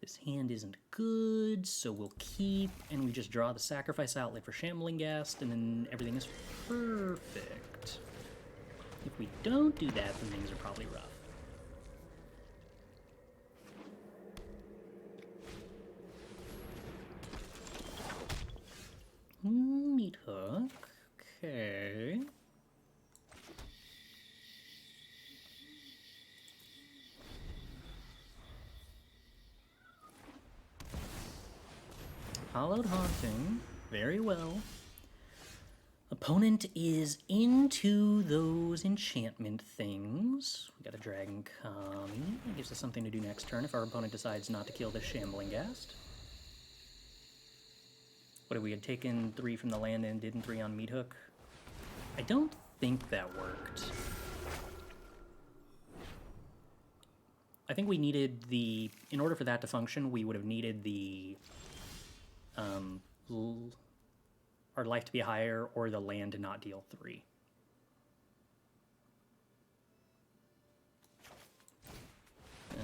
This hand isn't good, so we'll keep, and we just draw the sacrifice outlet for Shambling Ghast, and then everything is perfect. If we don't do that, then things are probably rough. Meathook. Okay. Hollowed Haunting. Very well. Opponent is into those enchantment things. We got a Dragon-Kami. That gives us something to do next turn if our opponent decides not to kill this Shambling Ghast. What if we had taken 3 from the land and did 3 on Meathook? I don't think that worked. I think we needed the... In order for that to function, we would have needed the... our life to be higher or the land to not deal 3. Okay.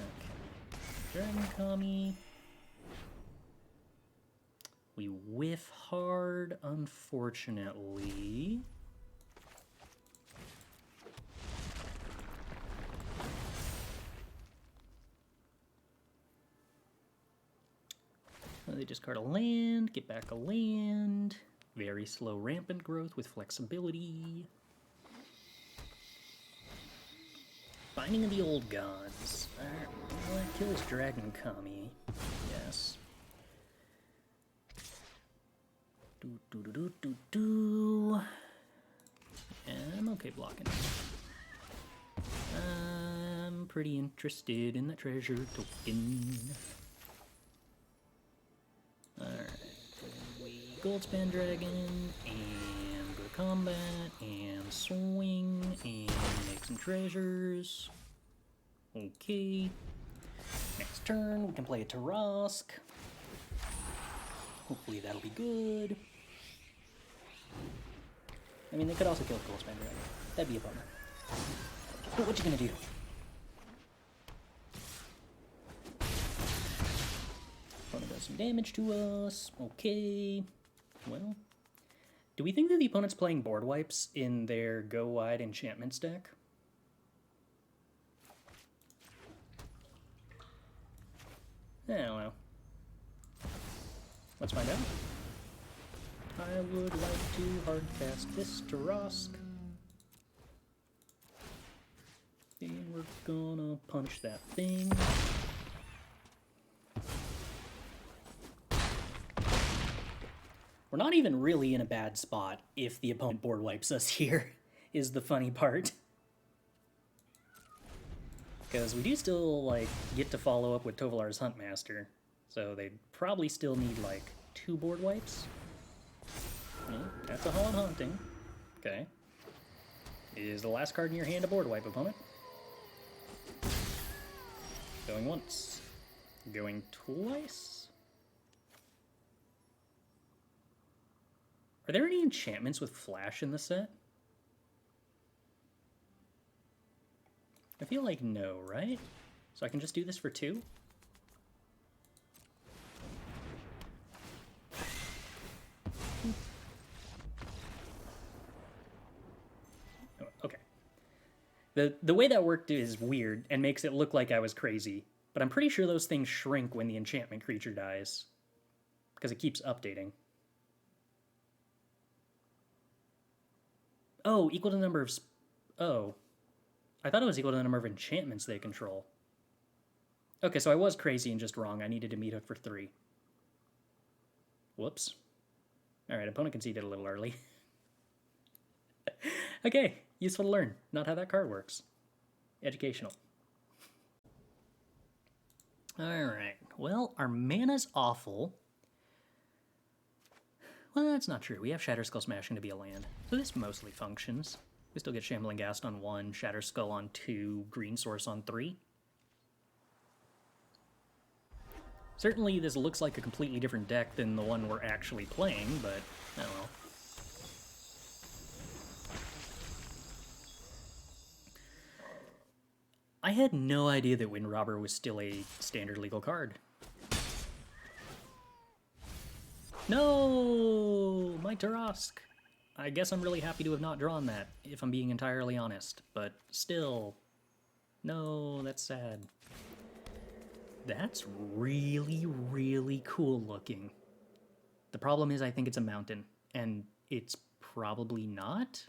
Dragon-Kami. We whiff hard, unfortunately. They discard a land, get back a land. Very slow rampant growth with flexibility. Binding of the Old Gods. Alright, well, that kills Dragon-Kami. Yes. I'm okay blocking. I'm pretty interested in the treasure token. Alright, we Goldspan Dragon, and go to combat, and swing, and make some treasures. Okay. Next turn, we can play a Tarrasque. Hopefully that'll be good. I mean, they could also kill Goldspan Dragon. That'd be a bummer. But what you gonna do? Opponent does some damage to us. Okay. Well, do we think that the opponent's playing board wipes in their Go Wide Enchantments deck? I don't know. Let's find out. I would like to hardcast this Tarrasque. And we're gonna punch that thing. We're not even really in a bad spot if the opponent board wipes us here, is the funny part. Because we do still, like, get to follow up with Tovolar's Huntmaster. So they'd probably still need, like, 2 board wipes. That's a Hollowed Haunting. Okay. Is the last card in your hand a board wipe, opponent? Going once. Going twice? Are there any enchantments with flash in the set? I feel like no, right? So I can just do this for 2? Okay. The way that worked is weird and makes it look like I was crazy, but I'm pretty sure those things shrink when the enchantment creature dies, because it keeps updating. Oh, equal to the number of... Oh. I thought it was equal to the number of enchantments they control. Okay, so I was crazy and just wrong. I needed to Meathook for 3. Whoops. Alright, opponent conceded a little early. Okay, useful to learn. Not how that card works. Educational. Alright, well, our mana's awful. Well, that's not true. We have Shatterskull Smashing to be a land, so this mostly functions. We still get Shambling Ghast on 1, Shatterskull on 2, Green Source on 3. Certainly this looks like a completely different deck than the one we're actually playing, but I don't know. I had no idea that Wind Robber was still a standard legal card. No! My Tarrasque! I guess I'm really happy to have not drawn that, if I'm being entirely honest. But still... No, that's sad. That's really, really cool looking. The problem is I think it's a mountain, and it's probably not.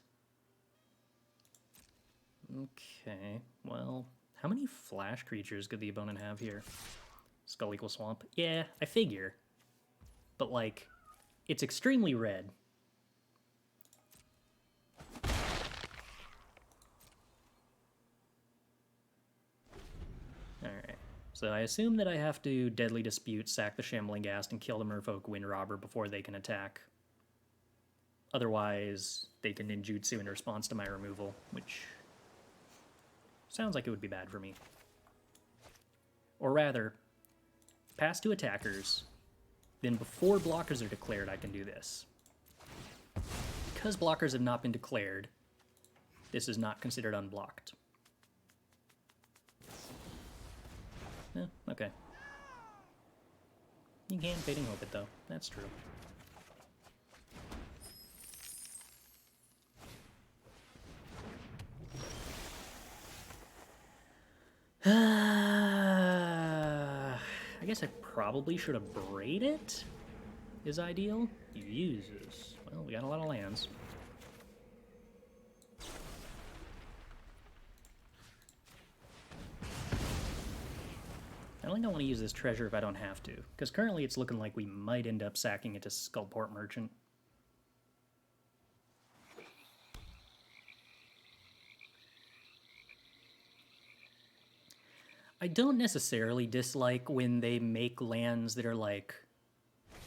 Okay, well, how many flash creatures could the opponent have here? Skull equals swamp? Yeah, I figure. But, like, it's extremely red. Alright, so I assume that I have to Deadly Dispute, sack the Shambling Ghast, and kill the Merfolk Wind Robber before they can attack. Otherwise, they can ninjutsu in response to my removal, which sounds like it would be bad for me. Or rather, pass to attackers, then before blockers are declared, I can do this. Because blockers have not been declared, this is not considered unblocked. Okay. You can Fading Hope it, though. That's true. I guess I probably should Abrade it. Is ideal. Jesus. Well, we got a lot of lands. I don't think I want to use this treasure if I don't have to, because currently it's looking like we might end up sacking it to Skullport Merchant. I don't necessarily dislike when they make lands that are, like,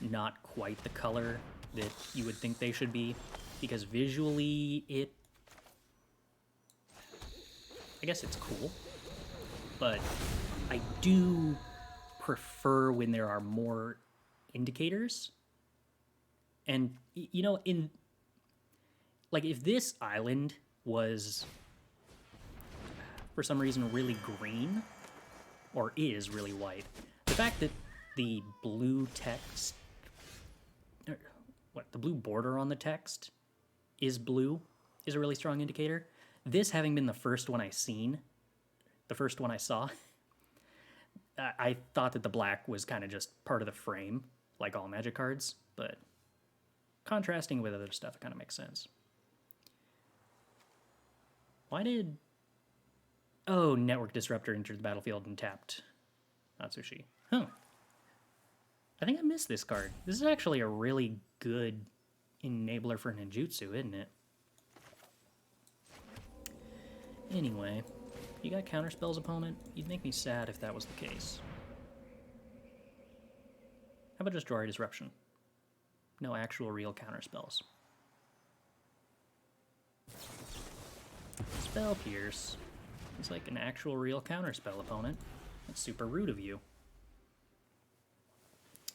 not quite the color that you would think they should be, because visually I guess it's cool, but I do prefer when there are more indicators. And, you know, like, if this island was, for some reason, really green, or is really white, the fact that the blue text, the blue border on the text is blue is a really strong indicator. This having been the first one I saw, I thought that the black was kind of just part of the frame, like all Magic cards, but contrasting with other stuff, it kind of makes sense. Why did... Oh, Network Disruptor entered the battlefield and tapped Atsushi. Huh. I think I missed this card. This is actually a really good enabler for ninjutsu, isn't it? Anyway, you got counterspells, opponent? You'd make me sad if that was the case. How about just Draw Disruption? No actual real counterspells. Spell Pierce. It's like an actual real counterspell, opponent. That's super rude of you.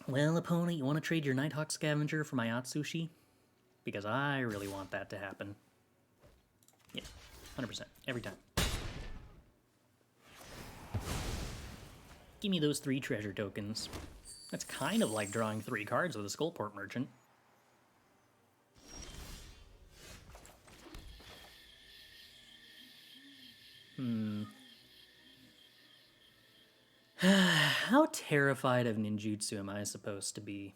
Well, opponent, you want to trade your Nighthawk Scavenger for my Atsushi? Because I really want that to happen. Yeah, 100%. Every time. Give me those 3 treasure tokens. That's kind of like drawing 3 cards with a Skullport Merchant. How terrified of ninjutsu am I supposed to be?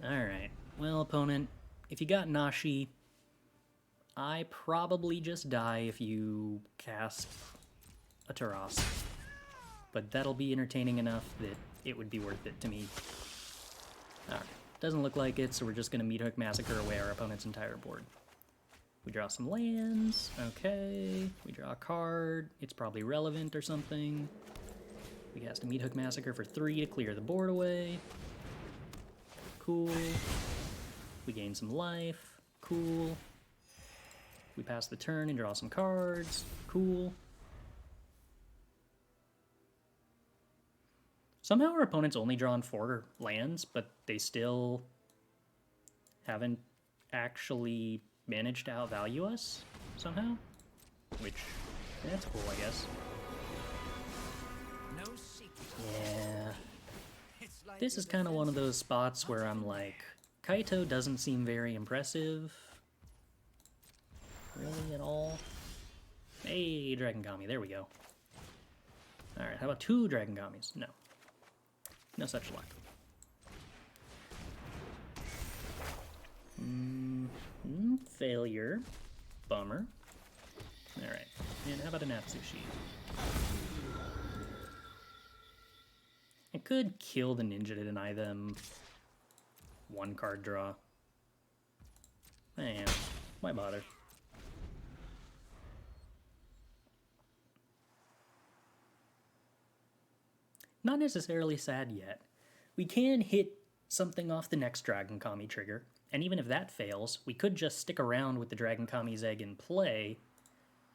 Alright. Well, opponent, if you got Nashi, I probably just die if you cast a Tarrasque. But that'll be entertaining enough that it would be worth it to me. Alright. Doesn't look like it, so we're just going to Meathook Massacre away our opponent's entire board. We draw some lands. Okay. We draw a card. It's probably relevant or something. We cast a Meathook Massacre for 3 to clear the board away. Cool. We gain some life. Cool. We pass the turn and draw some cards. Cool. Somehow our opponent's only drawn 4 lands, but they still haven't actually managed to outvalue us, somehow. Which That's cool, I guess. Yeah. This is kind of one of those spots where I'm like, Kaito doesn't seem very impressive. Really, at all? Hey, Dragon-Kami, there we go. Alright, how about 2 Dragon-Kamis? No. No such luck. Failure. Bummer. Alright, and how about an Atsushi? I could kill the ninja to deny them 1 card draw. Man, why bother? Not necessarily sad yet. We can hit something off the next Dragon-Kami trigger, and even if that fails, we could just stick around with the Dragon-Kami's egg in play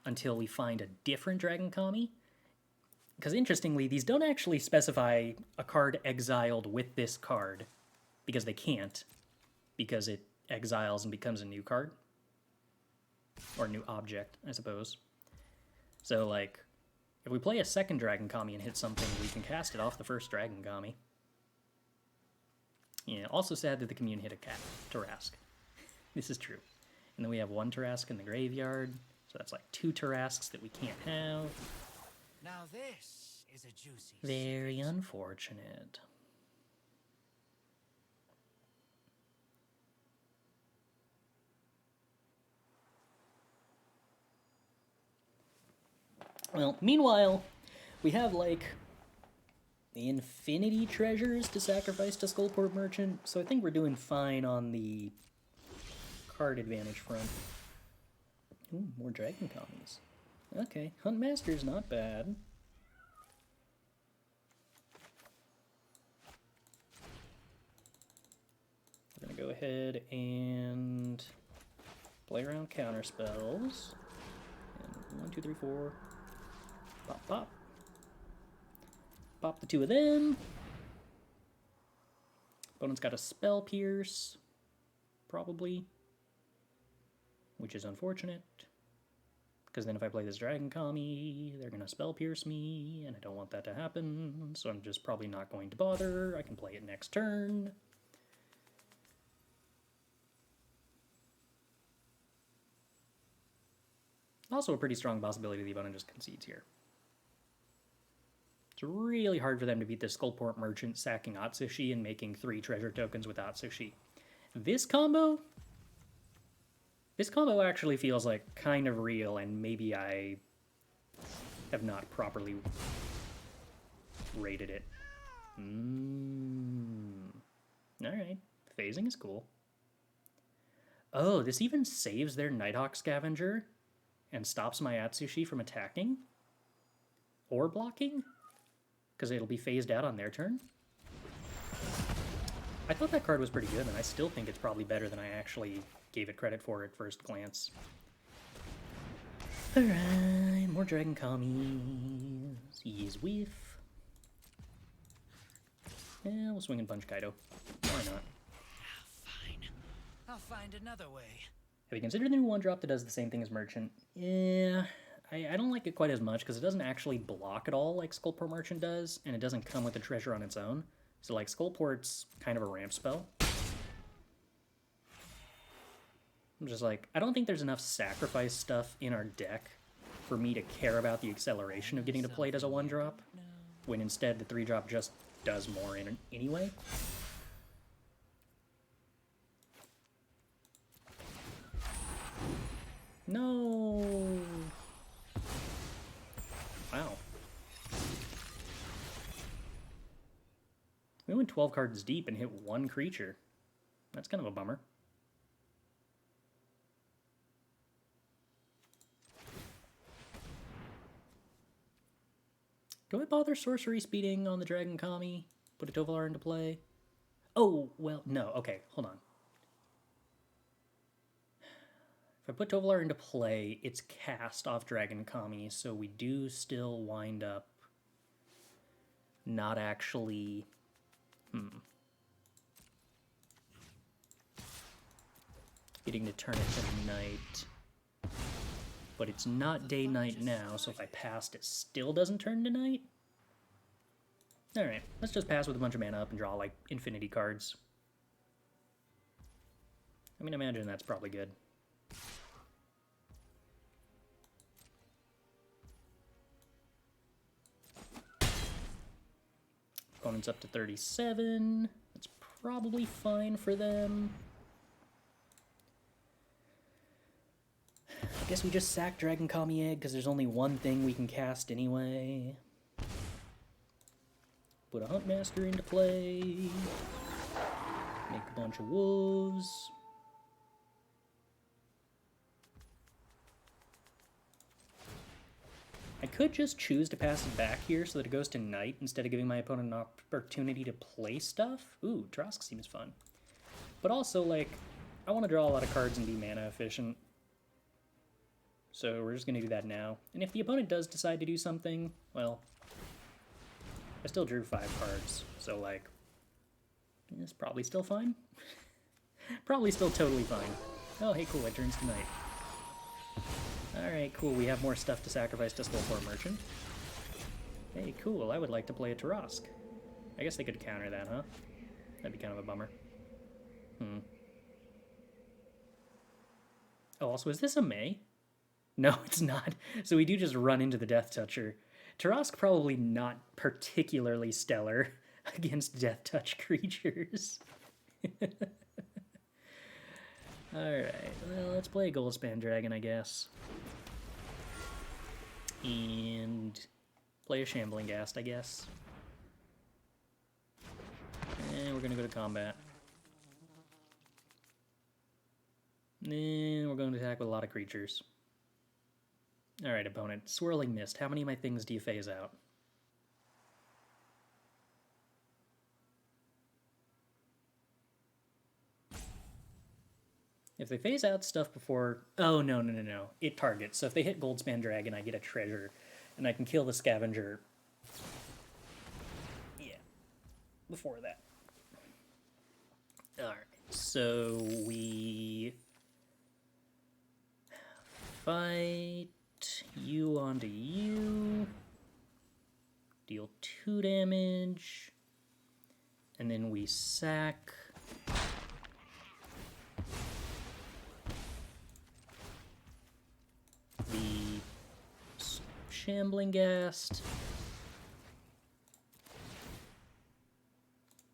until we find a different Dragon-Kami. Because interestingly, these don't actually specify a card exiled with this card, because they can't, because it exiles and becomes a new card. Or new object, I suppose. So, like, if we play a second Dragon-Kami and hit something, we can cast it off the first Dragon-Kami. Yeah, also sad that the Commune hit a cat, Tarrasque. This is true. And then we have 1 Tarrasque in the graveyard, so that's like 2 Tarrasques that we can't have. Now this is a juicy Very unfortunate. Well, meanwhile, we have, like, the infinity treasures to sacrifice to Skullport Merchant, so I think we're doing fine on the card advantage front. Ooh, more Dragon-Kamis. Okay, Huntmaster's not bad. We're gonna go ahead and play around counter spells. And 1, 2, 3, 4. Pop, pop. Pop the 2 of them. Opponent's got a Spell Pierce, probably, which is unfortunate, because then if I play this Dragon-Kami, they're going to Spell Pierce me, and I don't want that to happen, so I'm just probably not going to bother. I can play it next turn. Also a pretty strong possibility the opponent just concedes here. It's really hard for them to beat the Skullport Merchant sacking Atsushi and making 3 treasure tokens with Atsushi. This combo actually feels like kind of real, and maybe I have not properly rated it. Alright, phasing is cool. Oh, this even saves their Nighthawk Scavenger and stops my Atsushi from attacking? Or blocking? Because it'll be phased out on their turn? I thought that card was pretty good, and I still think it's probably better than I actually gave it credit for at first glance. Alright, more Dragon-Kamis. Yes, whiff. Yeah, we'll swing and punch Kaido. Why not? Fine. I'll find another way. Have you considered the new 1-drop that does the same thing as Merchant? Yeah, I don't like it quite as much because it doesn't actually block at all like Skullport Merchant does, and it doesn't come with a treasure on its own. So like Skullport's kind of a ramp spell. I'm just like, I don't think there's enough sacrifice stuff in our deck for me to care about the acceleration of getting to play it as a 1-drop, when instead the 3-drop just does more in anyway. No! Wow. We went 12 cards deep and hit 1 creature. That's kind of a bummer. Do I bother sorcery speeding on the Dragon-Kami? Put a Tovolar into play? Oh, well, no. Okay, hold on. If I put Tovolar into play, it's cast off Dragon-Kami, so we do still wind up not actually... getting to turn it to night. But it's not day-night now, so if I passed, it still doesn't turn to night? Alright, let's just pass with a bunch of mana up and draw, like, infinity cards. I mean, I imagine that's probably good. Opponent's up to 37. That's probably fine for them. I guess we just sack Dragon-Kami Egg because there's only one thing we can cast anyway. Put a Huntmaster into play. Make a bunch of wolves. I could just choose to pass it back here so that it goes to night instead of giving my opponent an opportunity to play stuff. Ooh, Tarrasque seems fun. But also, like, I want to draw a lot of cards and be mana efficient. So we're just going to do that now. And if the opponent does decide to do something, well, I still drew 5 cards. So, like, it's probably still fine. Probably still totally fine. Oh, hey, cool, it turns to night. Alright, cool, we have more stuff to sacrifice to Skullport Merchant. Hey, cool, I would like to play a Tarrasque. I guess they could counter that, huh? That'd be kind of a bummer. Oh, also, is this a May? No, it's not. So we do just run into the Death Toucher. Tarrasque probably not particularly stellar against Death Touch creatures. Alright, well, let's play a Goldspan Dragon, I guess. And play a Shambling Ghast, I guess. And we're gonna go to combat. And we're going to attack with a lot of creatures. Alright, opponent. Swirling Mist. How many of my things do you phase out? If they phase out stuff before... Oh, no. It targets. So if they hit Goldspan Dragon, I get a treasure. And I can kill the Scavenger. Yeah. Before that. Alright. So we... fight you onto you. Deal 2 damage. And then we sack... the Shambling Ghast.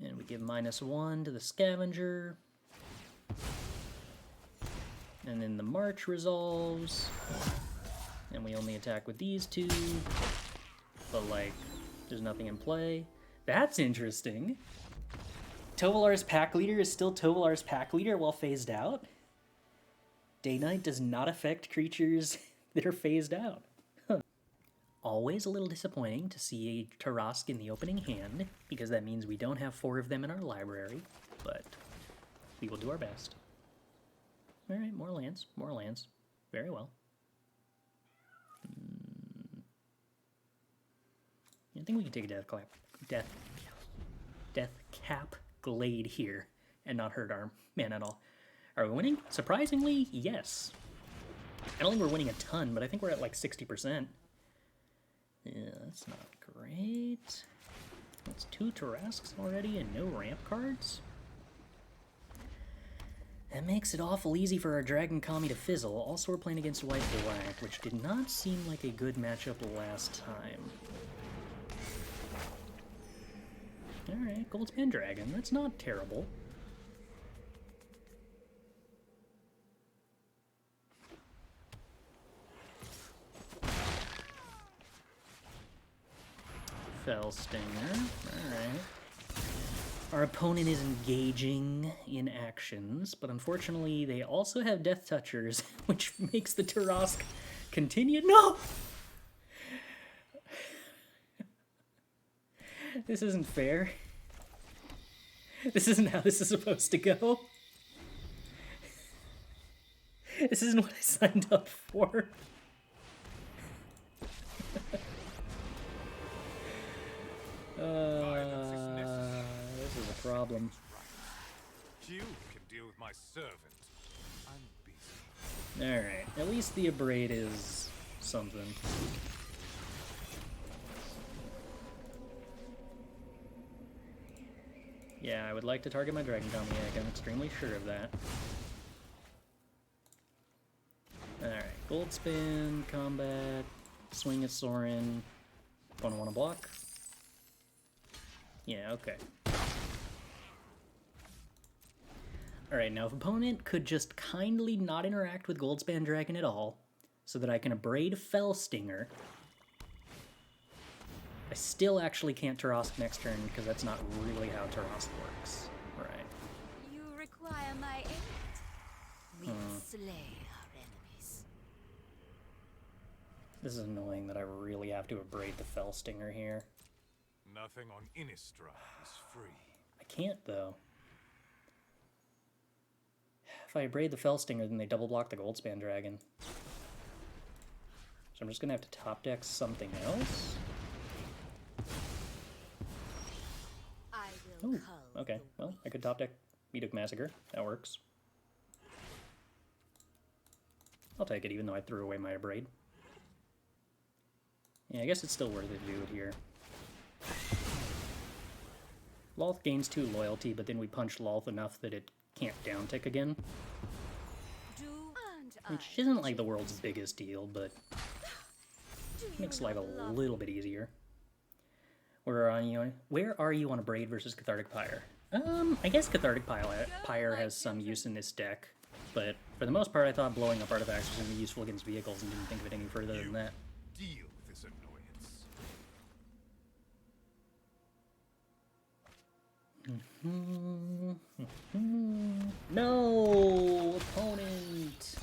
And we give -1 to the Scavenger. And then the March resolves. And we only attack with these 2. But, like, there's nothing in play. That's interesting. Tovolar's Pack Leader is still Tovolar's Pack Leader while phased out? Day-Night does not affect creatures that are phased out. Huh. Always a little disappointing to see a Tarrasque in the opening hand, because that means we don't have 4 of them in our library, but we will do our best. Alright, more lands, more lands. Very well. I think we can take a Deathcap Glade here and not hurt our man at all. Are we winning? Surprisingly, yes. I don't think we're winning a ton, but I think we're at like 60%. Yeah, that's not great. That's 2 Tarrasques already and no ramp cards. That makes it awful easy for our Dragon-Kami to fizzle. Also, we're playing against white-black, which did not seem like a good matchup last time. Alright, Goldspan Dragon. That's not terrible. Fell Stinger. Alright. Our opponent is engaging in actions, but unfortunately they also have Death Touchers, which makes the Tarrasque continue. No! This isn't fair. This isn't how this is supposed to go. This isn't what I signed up for. This is a problem. You can deal with my servant. I'm busy. Alright. At least the Abrade is something. Yeah, I would like to target my Dragon-Kami egg. I'm extremely sure of that. Alright, Goldspan, combat, swing at Sorin. Don't want to block? Yeah, okay. Alright, now if opponent could just kindly not interact with Goldspan Dragon at all, so that I can Abrade Fellstinger. I still actually can't Tarrasque next turn, because that's not really how Tarrasque works. Right. You require my aid. We slay our enemies. This is annoying that I really have to Abrade the Fellstinger here. Nothing on Innistrad is free. I can't, though. If I Abrade the Fellstinger, then they double block the Goldspan Dragon. So I'm just going to have to top deck something else. I will Ooh, okay, well, I could top deck Meathook Massacre. That works. I'll take it, even though I threw away my Abrade. Yeah, I guess it's still worth it to do it here. Lolth gains 2 loyalty, but then we punch Lolth enough that it can't downtick again. Which isn't like the world's biggest deal, but makes life a little bit easier. Where are you on Abrade versus Cathartic Pyre? I guess Cathartic Pyre has some use in this deck, but for the most part I thought blowing up artifacts was going to be useful against vehicles and didn't think of it any further than that. Deal with this annoyance. No! Opponent!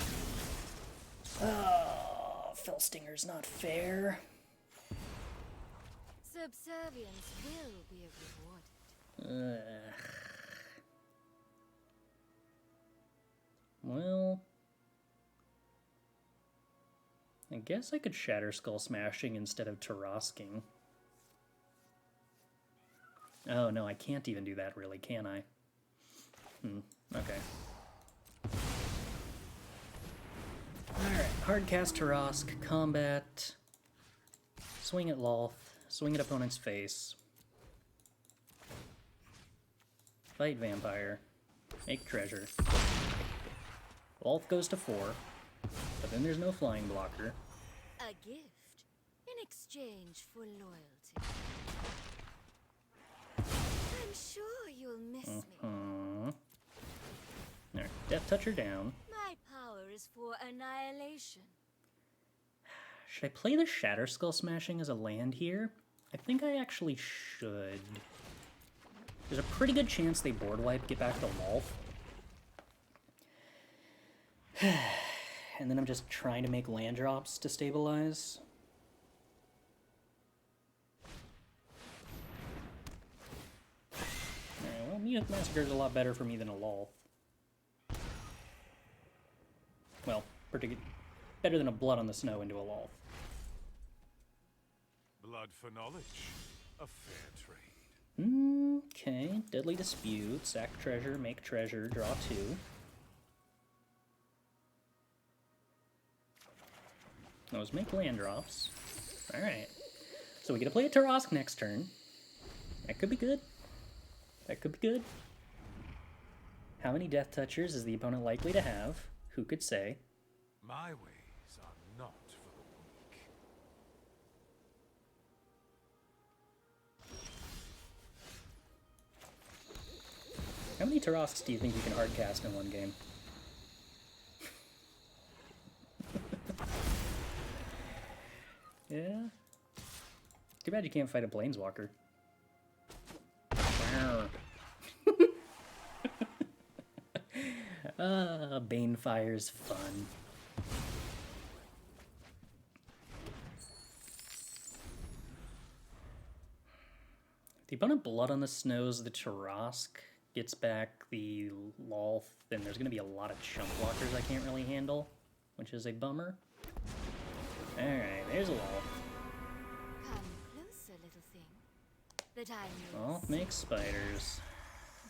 Oh, Fellstinger's not fair. Subservience will be rewarded. Well, I guess I could Shatterskull Smashing instead of Tarrasquing. Oh no, I can't even do that really, can I? Okay. Alright, Hardcast Tarrasque, combat, swing at Lolth, swing at opponent's face, fight Vampire, make treasure. Lolth goes to 4, but then there's no flying blocker. A gift in exchange for loyalty. I'm sure you'll miss me. Alright, Death Toucher down. My power is for annihilation. Should I play the Shatterskull Smashing as a land here? I think I actually should. There's a pretty good chance they board wipe, get back to Lolth. And then I'm just trying to make land drops to stabilize. Alright, well, Meathook Massacre is a lot better for me than a Lolth. Well, better than a Blood on the Snow into a Lolth. Blood for knowledge. A fair trade. Okay, Deadly Dispute, sack treasure, make treasure, draw 2. Those make land drops. Alright. So we get to play a Tarrasque next turn. That could be good. That could be good. How many Death Touchers is the opponent likely to have? Who could say? My ways are not for the weak. How many Tarrasques do you think you can hardcast in one game? Yeah? Too bad you can't fight a Planeswalker. Banefire's fun. The opponent Blood on the Snows, the Tarrasque gets back the Lolth, then there's going to be a lot of chump blockers I can't really handle, which is a bummer. Alright, there's a Lolth. Come closer, little thing. That I may Lolth makes spiders.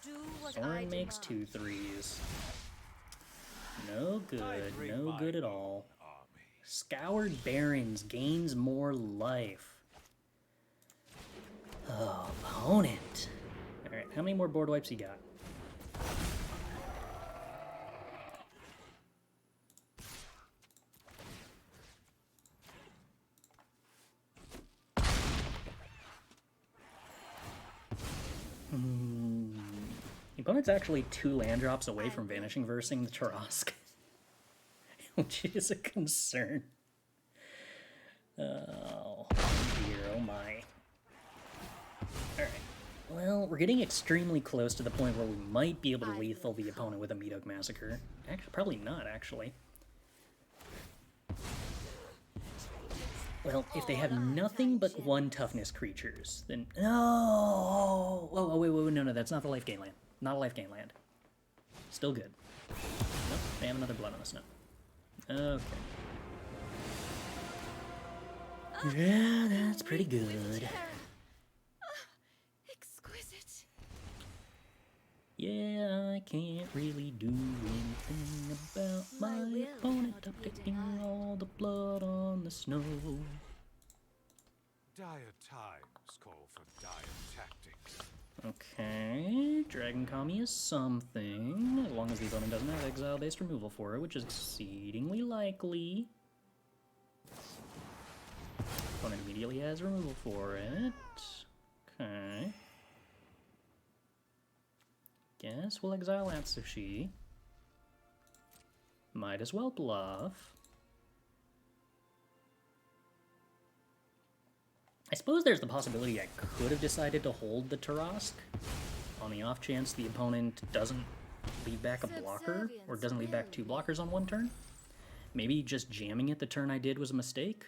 do what I Sorin makes demand. 2/3s. No I good. bring No my good at own all. army. Scoured Barrens gains more life. Oh, opponent. Alright, how many more board wipes you got? The opponent's actually 2 land drops away from Vanishing Versing the Tarrasque, which is a concern. Oh dear, oh my. Alright, well, we're getting extremely close to the point where we might be able to lethal the opponent with a Meathook Massacre. Actually, probably not, actually. Well, if they have nothing but 1 toughness creatures, then... No! Oh, wait, no, that's not the life gain land. Not a life gain land. Still good. Nope, they have another Blood on the Snow. Okay. Yeah, that's pretty good. Exquisite. Yeah, I can't really do anything about my opponent uptaking all the blood on the snow. Dire times call for dire tactics. Okay, Dragon-Kami is something, as long as the opponent doesn't have exile-based removal for it, which is exceedingly likely. Opponent immediately has removal for it. Okay. Guess we'll exile Atsushi. Might as well bluff. I suppose there's the possibility I could have decided to hold the Tarrasque on the off chance the opponent doesn't leave back a blocker, or doesn't leave back 2 blockers on 1 turn. Maybe just jamming it the turn I did was a mistake.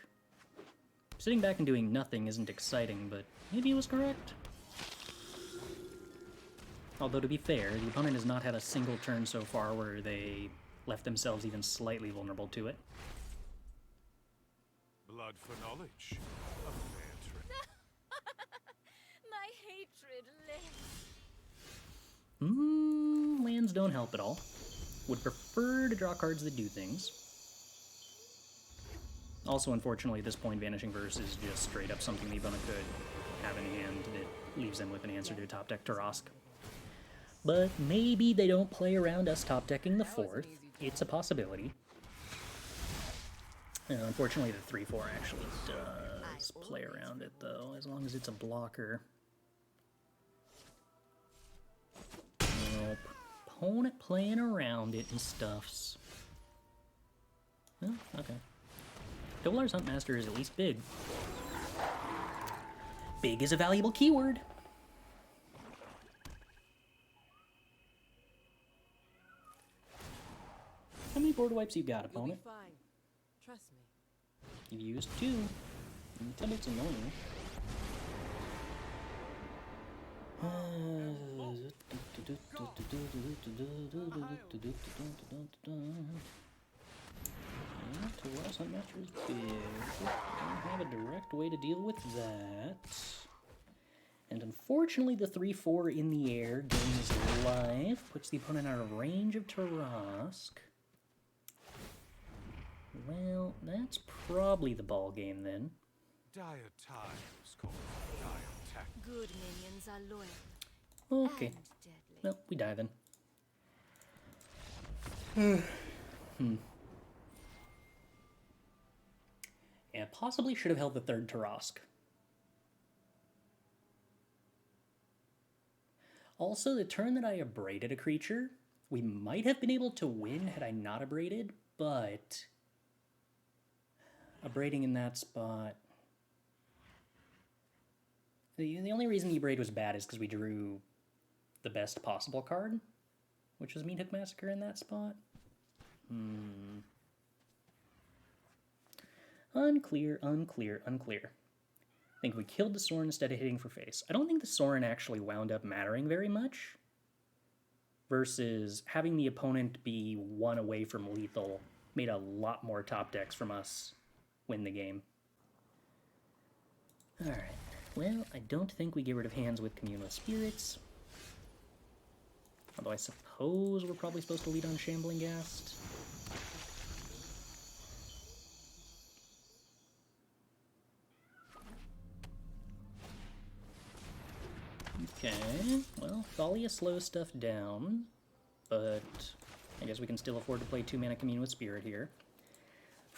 Sitting back and doing nothing isn't exciting, but maybe it was correct. Although, to be fair, the opponent has not had a single turn so far where they left themselves even slightly vulnerable to it. Blood for knowledge. A fair trade. My hatred lives. Lands don't help at all. Would prefer to draw cards that do things. Also, unfortunately, at this point, Vanishing Verse is just straight up something the opponent could have in hand that leaves them with an answer to a top deck Tarrasque. But maybe they don't play around us top decking the 4th. It's a possibility. Unfortunately, the 3/4 actually does play around it, though, as long as it's a blocker. Nope. Opponent playing around it and stuffs. Oh, okay. Tovolar's Huntmaster is at least big. Big is a valuable keyword. How many board wipes you got, opponent? You'll be fine. Trust me. You've used 2. You can tell me it's annoying. Tovolar's Huntmaster is big. Don't have a direct way to deal with that. And unfortunately, the 3/4 in the air gains life, puts the opponent out of range of Tarrasque. Well, that's probably the ball game then. Dire times call for dire tactics. Good minions are loyal Okay. and deadly. Well, we die then. Yeah, possibly should have held the 3rd Tarrasque. Also, the turn that I abraded a creature, we might have been able to win had I not abraded, but abrading in that spot... The only reason the abrade was bad is because we drew the best possible card, which was Meathook Massacre in that spot. Unclear. I think we killed the Sorin instead of hitting for face. I don't think the Sorin actually wound up mattering very much, versus having the opponent be 1 away from lethal made a lot more top decks from us win the game. Alright, well, I don't think we get rid of hands with Commune with Spirits. Although I suppose we're probably supposed to lead on Shambling Ghast. Okay, well, Thalia slows stuff down, but I guess we can still afford to play 2-mana Commune with Spirit here.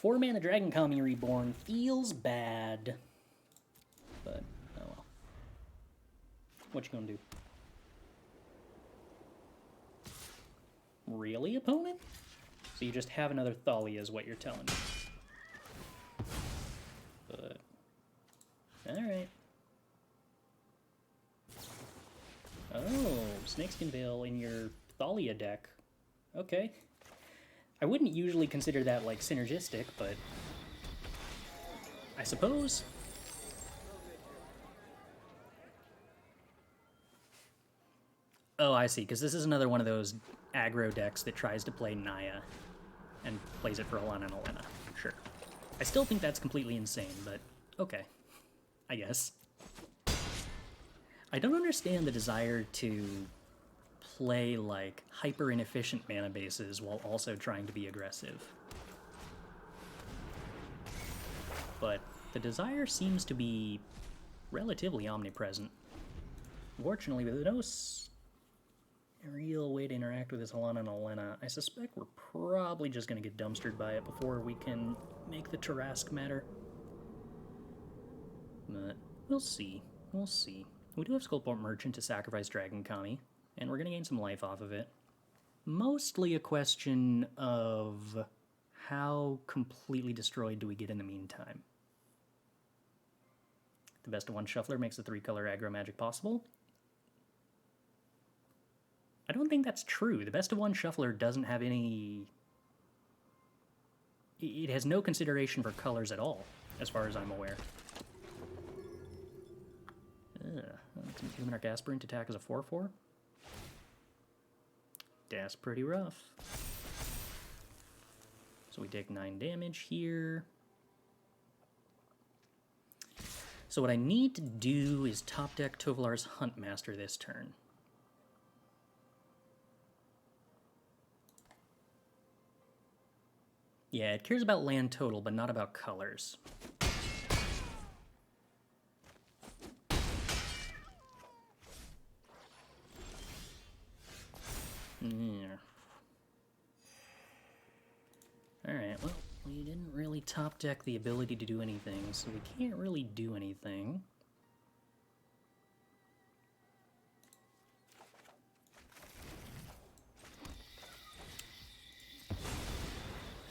4-mana Dragon-Kami Reborn feels bad, but oh well. What you gonna do? Really, opponent? So you just have another Thalia is what you're telling me. But, alright. Oh, Snakeskin Veil in your Thalia deck. Okay. I wouldn't usually consider that, like, synergistic, but I suppose. Oh, I see, because this is another one of those aggro decks that tries to play Naya and plays it for Alana and Alena. Sure. I still think that's completely insane, but okay. I guess. I don't understand the desire to play, like, hyper-inefficient mana bases while also trying to be aggressive. But the desire seems to be relatively omnipresent. Fortunately, with no real way to interact with this Alana and Alena, I suspect we're probably just going to get dumpstered by it before we can make the Tarrasque matter. But we'll see. We'll see. We do have Skullport Merchant to sacrifice Dragon-Kami, and we're going to gain some life off of it. Mostly a question of how completely destroyed do we get in the meantime. The best of one shuffler makes the 3-color aggro magic possible. I don't think that's true. The best of one shuffler doesn't have any... It has no consideration for colors at all, as far as I'm aware. Let's Human Arc Aspirant attack as a 4/4. That's pretty rough. So we take 9 damage here. So what I need to do is top deck Tovolar's Huntmaster this turn. Yeah, it cares about land total, but not about colors. Yeah. Alright, well, we didn't really top deck the ability to do anything, so we can't really do anything.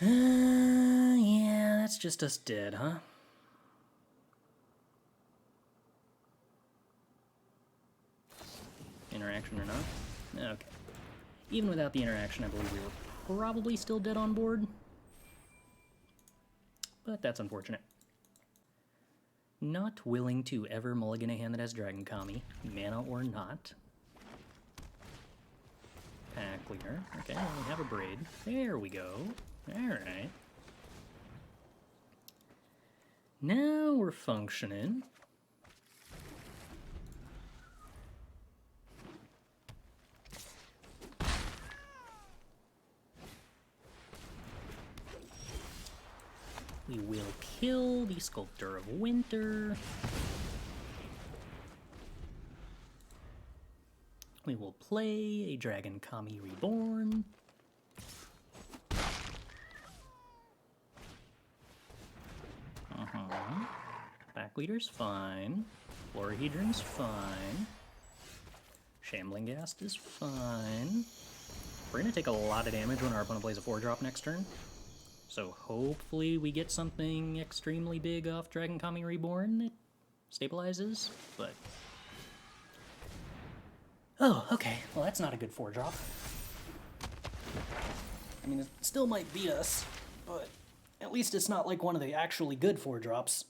Yeah, that's just us dead, huh? Interaction or not? Okay. Even without the interaction, I believe we were probably still dead on board. But that's unfortunate. Not willing to ever mulligan a hand that has Dragon-Kami, mana or not. Pack leader. Okay, well, we have Abrade. There we go. Alright. Now we're functioning. We will kill the Sculptor of Winter. We will play a Dragon-Kami Reborn. Backleader's fine. Florahedron's fine. Shambling Ghast is fine. We're going to take a lot of damage when our opponent plays a 4-drop next turn. So hopefully we get something extremely big off Dragon-Kami Reborn that stabilizes, but... Oh, okay. Well, that's not a good 4-drop. I mean, it still might beat us, but at least it's not like one of the actually good 4-drops.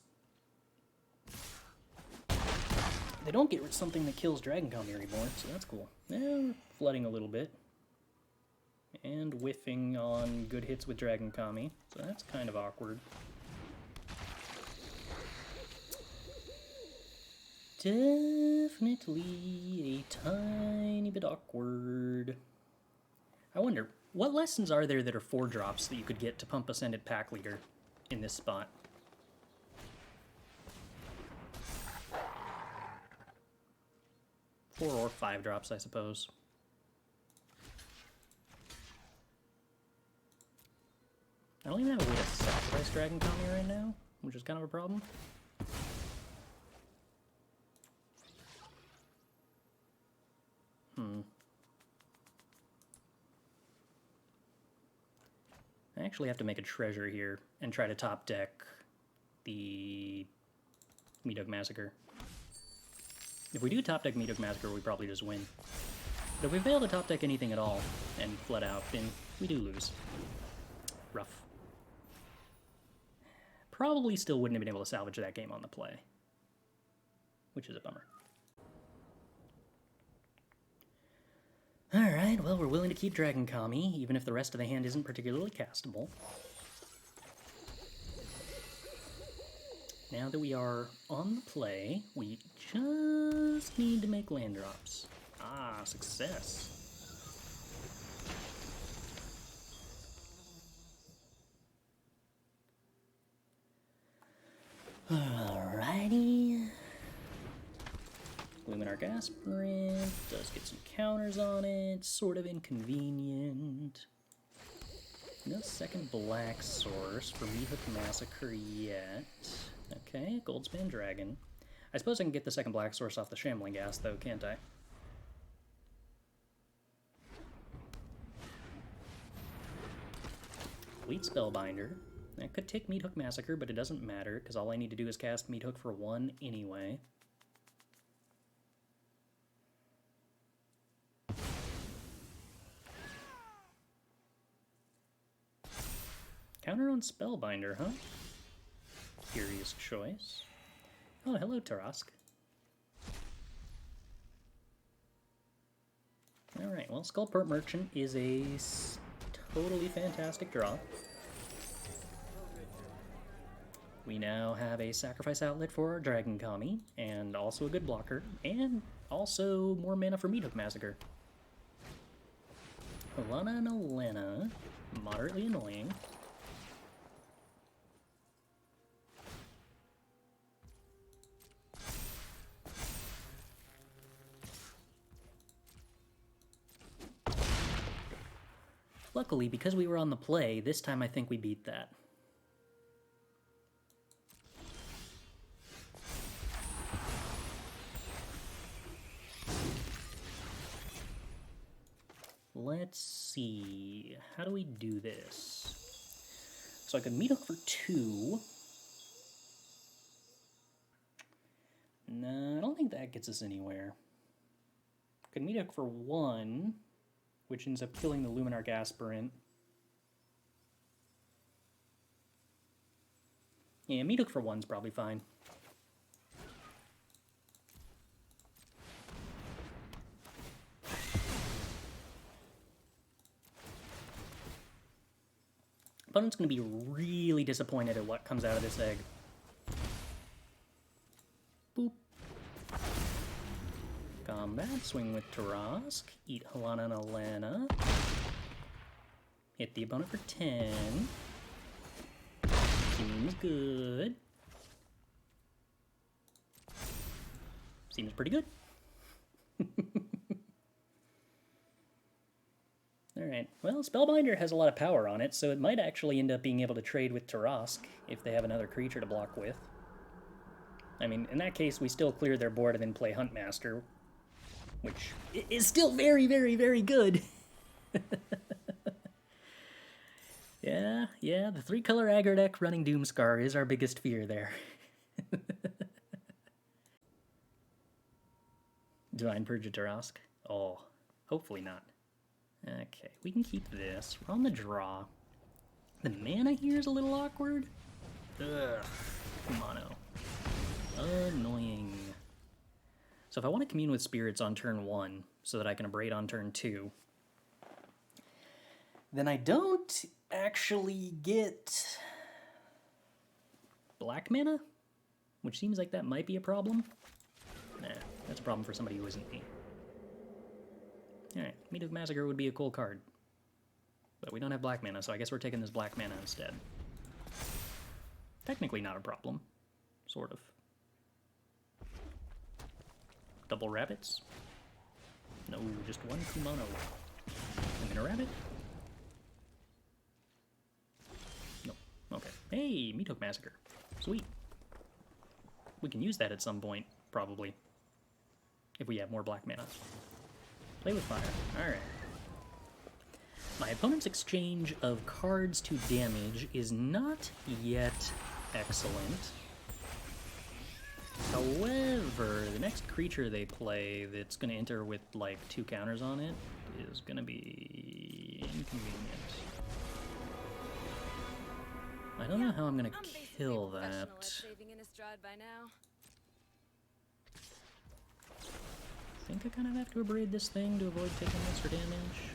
They don't get something that kills Dragon-Kami Reborn, so that's cool. Yeah, we're flooding a little bit. And whiffing on good hits with Dragon-Kami, so that's kind of awkward. Definitely a tiny bit awkward. I wonder, what lessons are there that are 4-drops that you could get to pump Ascended Pack Leader in this spot? 4 or 5 drops, I suppose. I don't even have a way to sacrifice Dragon-Kami right now, which is kind of a problem. I actually have to make a treasure here and try to top deck the Meathook Massacre. If we do top deck Meathook Massacre, we probably just win. But if we fail to top deck anything at all and flood out, then we do lose. Rough. Probably still wouldn't have been able to salvage that game on the play, which is a bummer. Alright, well, we're willing to keep Dragon-Kami, even if the rest of the hand isn't particularly castable. Now that we are on the play, we just need to make land drops. Ah, success. Alrighty. Luminar Aspirant does get some counters on it, sort of inconvenient. No second black source for Meathook Massacre yet. Okay, Goldspan Dragon. I suppose I can get the second black source off the Shambling Ghast, though, can't I? Fleet Spellbinder. I could take Meathook Massacre, but it doesn't matter, because all I need to do is cast Meathook for 1 anyway. Counter on Spellbinder, huh? Curious choice. Oh, hello, Tarrasque. Alright, well, Skullport Merchant is a totally fantastic draw. We now have a sacrifice outlet for our Dragon-Kami, and also a good blocker, and also more mana for Meathook Massacre. Alana and Alana, moderately annoying. Luckily, because we were on the play, this time I think we beat that. Let's see, how do we do this? So I could Meathook for 2. No, I don't think that gets us anywhere. Could Meathook for 1, which ends up killing the Luminar Aspirant. Yeah, Meathook for 1's probably fine. Opponent's going to be really disappointed at what comes out of this egg. Boop. Combat, swing with Tarrasque, eat Halana and Alana. Hit the opponent for 10. Seems good. Seems pretty good. Alright, well, Spellbinder has a lot of power on it, so it might actually end up being able to trade with Tarrasque if they have another creature to block with. I mean, in that case, we still clear their board and then play Huntmaster, which is still very, very, very good. Yeah, the 3-color aggro deck running Doomscar is our biggest fear there. Divine Purge of Tarrasque? Oh, hopefully not. Okay, we can keep this. We're on the draw. The mana here is a little awkward. Ugh, mono. Annoying. So if I want to commune with spirits on turn 1, so that I can Abrade on turn 2, then I don't actually get black mana, which seems like that might be a problem. Nah, that's a problem for somebody who isn't me. Alright, Meathook Massacre would be a cool card. But we don't have black mana, so I guess we're taking this black mana instead. Technically not a problem. Sort of. Double rabbits. No, just one Kumano. I'm gonna rabbit? No. Okay. Hey, Meathook Massacre. Sweet. We can use that at some point, probably. If we have more black mana. Play with fire. Alright. My opponent's exchange of cards to damage is not yet excellent. However, the next creature they play that's going to enter with, like, 2 counters on it is going to be inconvenient. I don't know how I'm going to kill that. I think I kind of have to abrade this thing to avoid taking extra damage.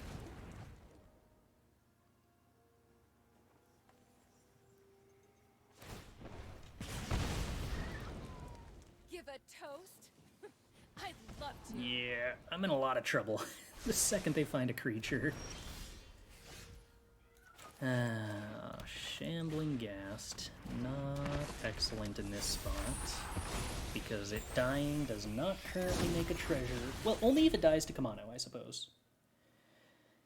Give a toast? I'd love to. Yeah, I'm in a lot of trouble the second they find a creature. Shambling Ghast. Not excellent in this spot. Because it dying does not currently make a treasure. Well, only if it dies to Kumano, I suppose.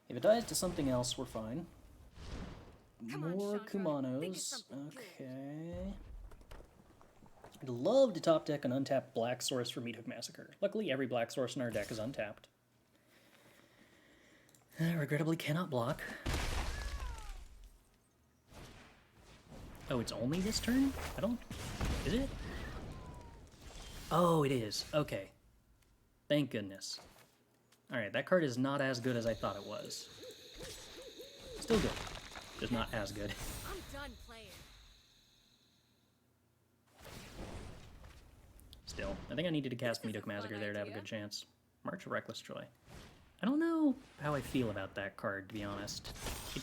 If it dies to something else, we're fine. More Kumanos. Okay. I'd love to top deck an untapped black source for Meathook Massacre. Luckily, every black source in our deck is untapped. Regrettably cannot block. Oh, it's only this turn? I don't... Is it? Oh, it is. Okay. Thank goodness. Alright, that card is not as good as I thought it was. Still good. Just not as good. I'm done playing. Still, I think I needed to cast Meathook Massacre there to have a good chance. March of Reckless Joy. I don't know how I feel about that card, to be honest. It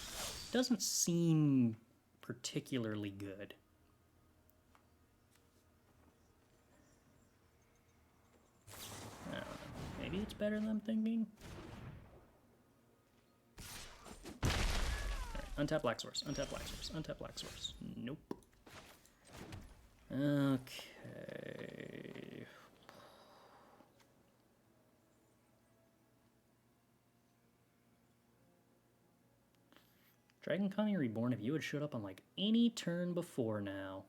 doesn't seem particularly good. I don't know. Maybe it's better than I'm thinking? Alright, untap black source, untap black source, untap black source. Nope. Okay. Dragon-Kami Reborn, if you had showed up on like any turn before now.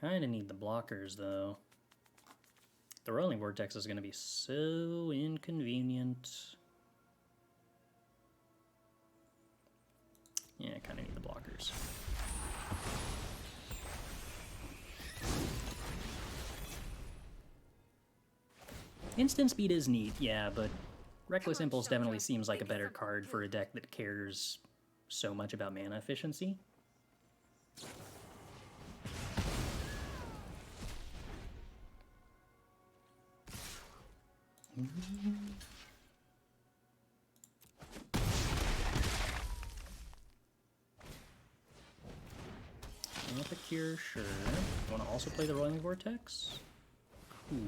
Kinda need the blockers though. The Rolling Vortex is gonna be so inconvenient. Yeah, I kinda need the blockers. Instant speed is neat, yeah, but Reckless Impulse definitely seems like a better card for a deck that cares so much about mana efficiency. Epicure, sure. You want to also play the Rolling Vortex? Cool.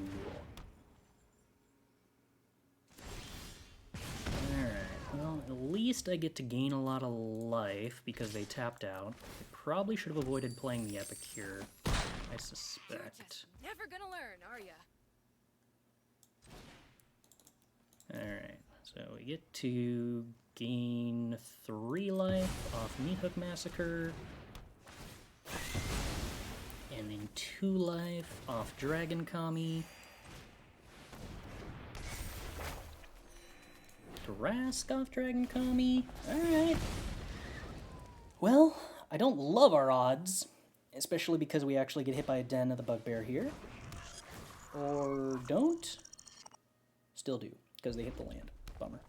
Alright, well, at least I get to gain a lot of life because they tapped out. I probably should have avoided playing the Epicure, I suspect. Never gonna learn, are ya? Alright, so we get to gain 3 life off Meathook Massacre. And then 2 life off Dragon-Kami. Tarrasque off Dragon-Kami. Alright. Well, I don't love our odds, especially because we actually get hit by a Den of the Bugbear here. Or don't. Still do, because they hit the land. Bummer.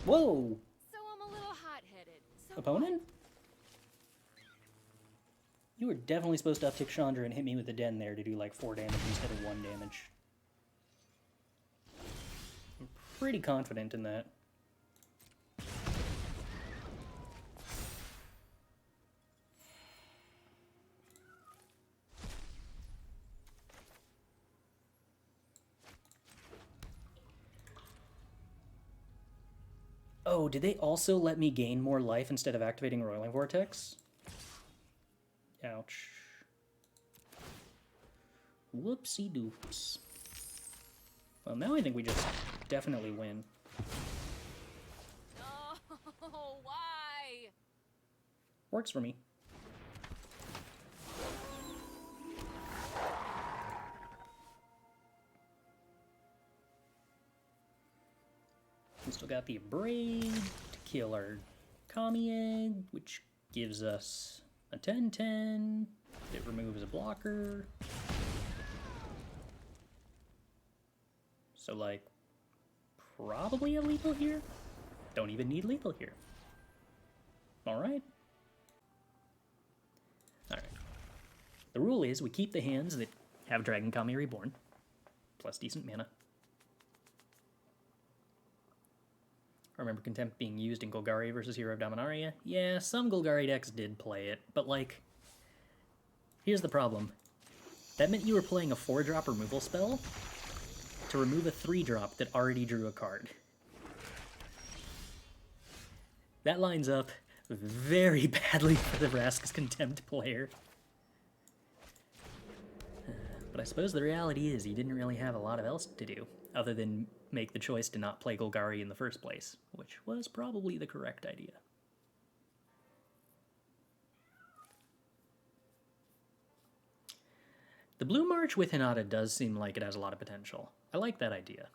Whoa! So I'm a little hot-headed. So Opponent? You were definitely supposed to uptick Chandra and hit me with the Den there to do like 4 damage instead of 1 damage. I'm pretty confident in that. Oh, did they also let me gain more life instead of activating Roiling Vortex? Ouch. Whoopsie doops. Well, now I think we just definitely win. Oh, why? Works for me. We still got the Abrade to kill our Kami Egg, which gives us a 10/10. It removes a blocker. So, like, probably a lethal here? Don't even need lethal here. Alright. Alright. The rule is we keep the hands that have Dragon-Kami Reborn, plus decent mana. I remember Contempt being used in Golgari versus Hero of Dominaria. Yeah, some Golgari decks did play it, but like, here's the problem. That meant you were playing a 4-drop removal spell to remove a 3-drop that already drew a card. That lines up very badly for the Tarrasque's Contempt player. But I suppose the reality is he didn't really have a lot of else to do, other than make the choice to not play Golgari in the first place, which was probably the correct idea. The Blue March with Hinata does seem like it has a lot of potential. I like that idea.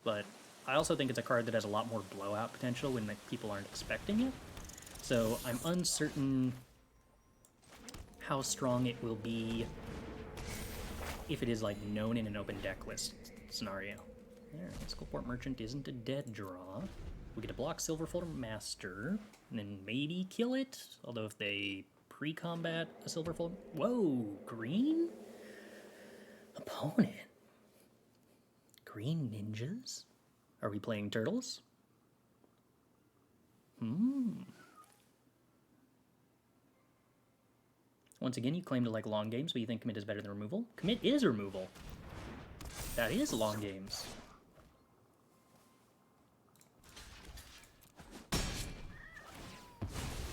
But I also think it's a card that has a lot more blowout potential when people aren't expecting it. So I'm uncertain how strong it will be if it is like known in an open deck list scenario. Alright, Skullport Merchant isn't a dead draw. We get to block Silverfold Master, and then maybe kill it. Although if they pre-combat a Silverfold... Whoa! Green? Opponent? Green ninjas? Are we playing turtles? Once again, you claim to like long games, but you think commit is better than removal? Commit is removal. That is long games.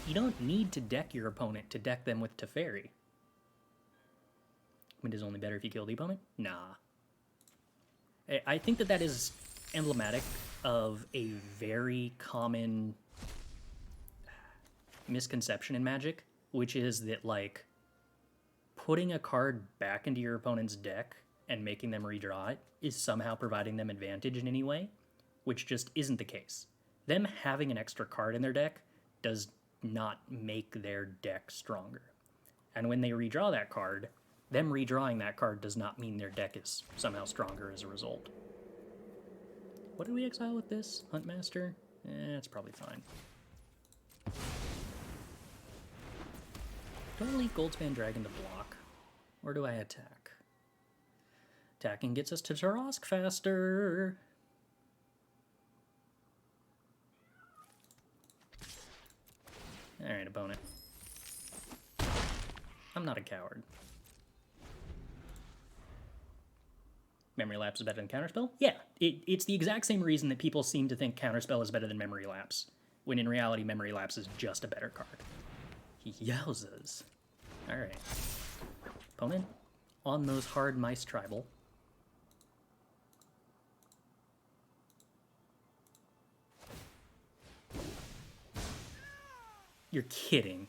You don't need to deck your opponent to deck them with Teferi. Commit is only better if you kill the opponent? Nah. I think that is emblematic of a very common misconception in Magic, which is that, like, putting a card back into your opponent's deck and making them redraw it is somehow providing them advantage in any way, which just isn't the case. Them having an extra card in their deck does not make their deck stronger. And when they redraw that card, them redrawing that card does not mean their deck is somehow stronger as a result. What did we exile with this? Huntmaster? It's probably fine. Do I leave Goldspan Dragon to block? Or do I attack? Attacking gets us to Tarrasque faster! Alright, opponent. I'm not a coward. Memory Lapse is better than Counterspell? Yeah, it's the exact same reason that people seem to think Counterspell is better than Memory Lapse, when in reality Memory Lapse is just a better card. Yowzas. Alright. Opponent, on those hard mice tribal. You're kidding.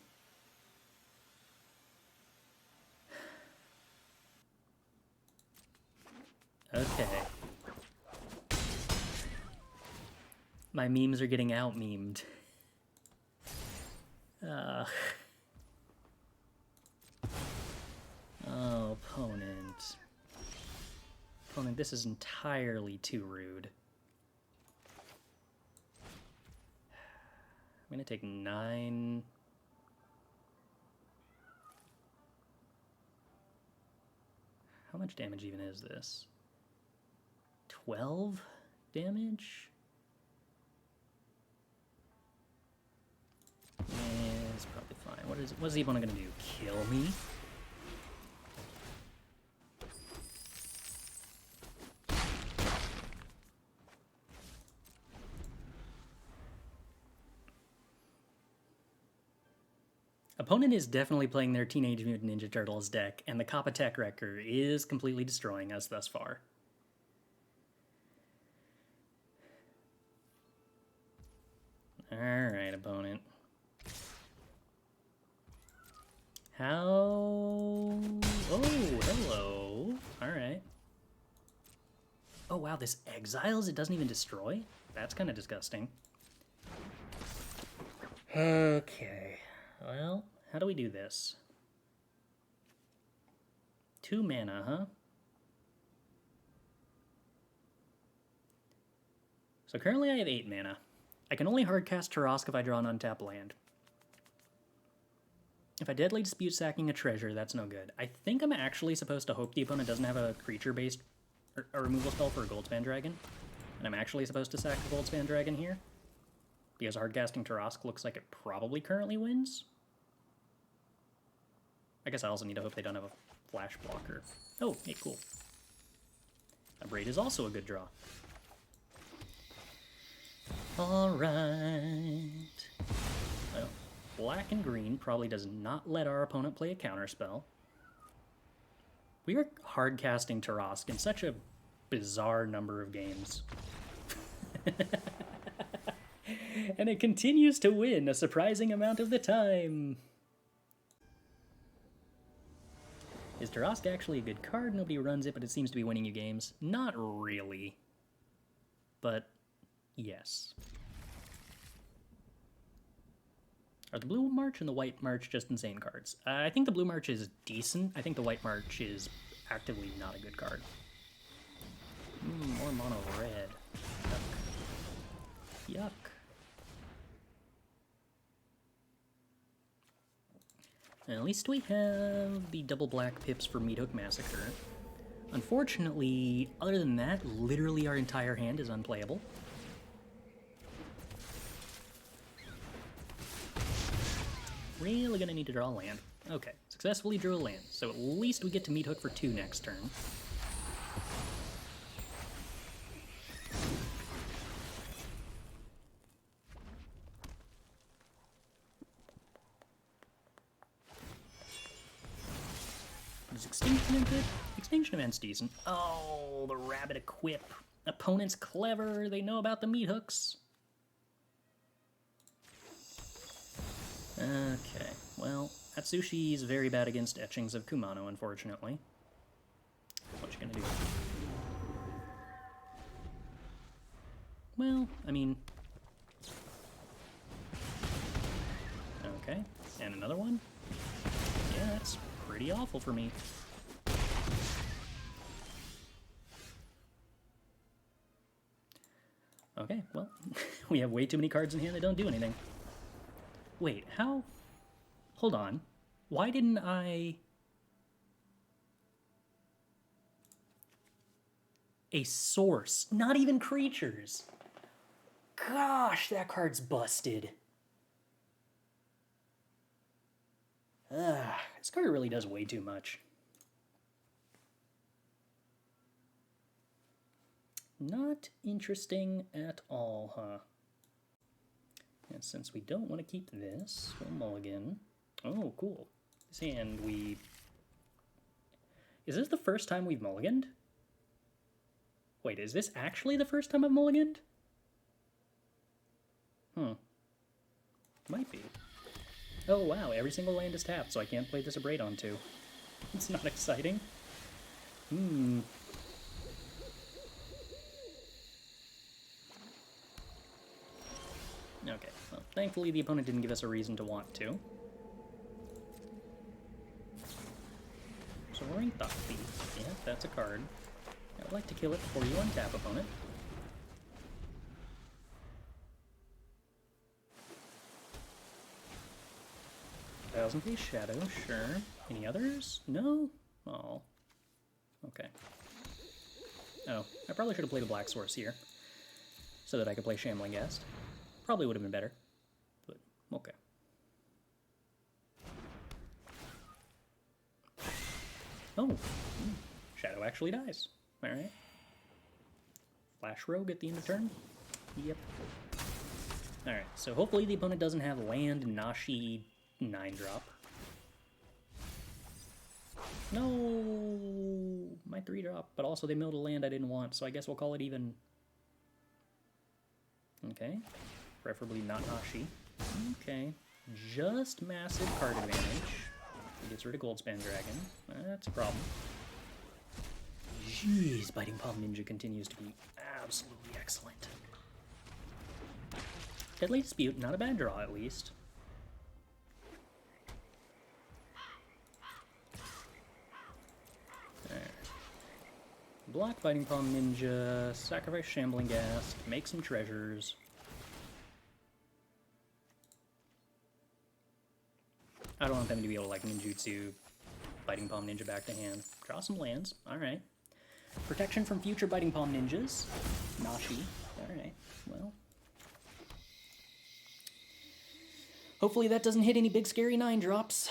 Okay. My memes are getting out-memed. Oh, opponent. Opponent, this is entirely too rude. I'm gonna take 9... How much damage even is this? 12 damage? Yeah, it's probably fine. What is the opponent gonna do? Kill me? Opponent is definitely playing their Teenage Mutant Ninja Turtles deck, and the Kappa Tech Wrecker is completely destroying us thus far. Alright, opponent. How... Oh, hello. Alright. Oh, wow, this exiles? It doesn't even destroy? That's kind of disgusting. Okay. Well, how do we do this? 2 mana, huh? So currently I have 8 mana. I can only hardcast Tarrasque if I draw an untapped land. If I Deadly Dispute sacking a treasure, that's no good. I think I'm actually supposed to hope the opponent doesn't have a creature-based a removal spell for a Goldspan Dragon. And I'm actually supposed to sack the Goldspan Dragon here. Because hardcasting Tarrasque looks like it probably currently wins. I guess I also need to hope they don't have a flash blocker. Oh, hey, cool. Abrade is also a good draw. Alright. Well, black and green probably does not let our opponent play a counterspell. We are hardcasting Tarrasque in such a bizarre number of games. And it continues to win a surprising amount of the time. Is Tarrasque actually a good card? Nobody runs it, but it seems to be winning you games. Not really. But, yes. Are the Blue March and the White March just insane cards? I think the Blue March is decent. I think the White March is actively not a good card. More mono red. Yuck. Yuck. At least we have the double black pips for Meathook Massacre. Unfortunately, other than that, literally our entire hand is unplayable. Really gonna need to draw a land. Okay, successfully drew a land, so at least we get to Meathook for 2 next turn. Is Extinction Event good? Extinction Event's decent. Oh, the Rabbit Equip. Opponent's clever, they know about the Meathooks. Okay, well, Atsushi is very bad against etchings of Kumano, unfortunately. What you gonna do? Well, I mean... Okay, and another one? Yeah, that's pretty awful for me. Okay, well, we have way too many cards in hand that don't do anything. Wait, how? Hold on. Why didn't I... A source. Not even creatures. Gosh, that card's busted. This card really does way too much. Not interesting at all, huh? And since we don't want to keep this, we'll mulligan. Oh, cool. This hand we... Is this the first time we've mulliganed? Wait, is this actually the first time I've mulliganed? Might be. Oh wow, every single land is tapped, so I can't play this Abrade on 2. It's not exciting. Okay, well, thankfully the opponent didn't give us a reason to want to. Soaring Thought Thief. Yeah, that's a card. I would like to kill it before you untap, opponent. Thousand Face Shadow, sure. Any others? No? Oh. Okay. Oh, I probably should have played a black source here, so that I could play Shambling Ghast. Probably would have been better, but okay. Oh, Shadow actually dies. Alright. Flash Rogue at the end of turn? Yep. Alright, so hopefully the opponent doesn't have land, Nashi, 9-drop. No! My 3-drop, but also they milled a land I didn't want, so I guess we'll call it even. Okay. Preferably not Nashi. Okay. Just massive card advantage. He gets rid of Goldspan Dragon. That's a problem. Jeez, Biting Palm Ninja continues to be absolutely excellent. Deadly Dispute, not a bad draw at least. Block Biting Palm Ninja, sacrifice Shambling Ghast, make some treasures. I don't want them to be able to like ninjutsu Biting Palm Ninja back to hand. Draw some lands, alright. Protection from future Biting Palm Ninjas. Nashi, alright, well. Hopefully that doesn't hit any big scary 9-drops,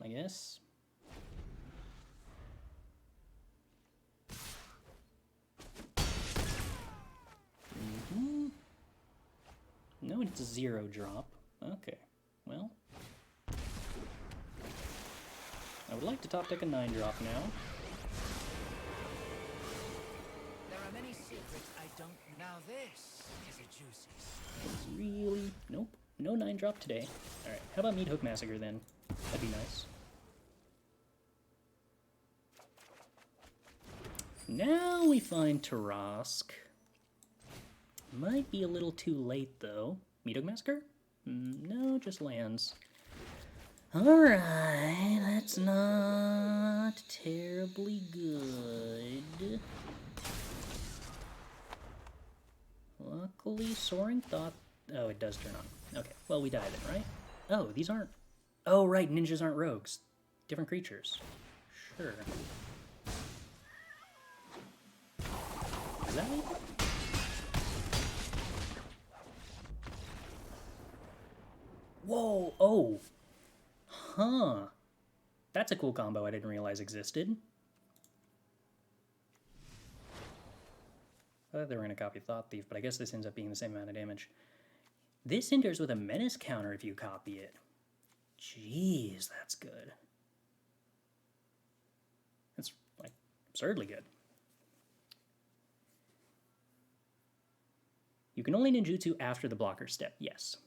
I guess. No, it's a 0-drop. Okay, well. I would like to top deck a 9-drop now. There are many secrets I don't. Now this is a juicy. It's really... Nope. No 9-drop today. Alright, how about Meathook Massacre then? That'd be nice. Now we find Tarrasque. Might be a little too late though. Meathook Massacre? No, just lands. Alright, that's not terribly good. Luckily, Soaring Thought... Oh, it does turn on. Okay, well, we die then, right? Oh, these aren't... Oh, right, ninjas aren't rogues. Different creatures. Sure. Is that me? Whoa, oh. Huh. That's a cool combo I didn't realize existed. I thought they were going to copy Thought Thief, but I guess this ends up being the same amount of damage. This enters with a menace counter if you copy it. Jeez, that's good. That's, like, absurdly good. You can only ninjutsu after the blocker step, yes.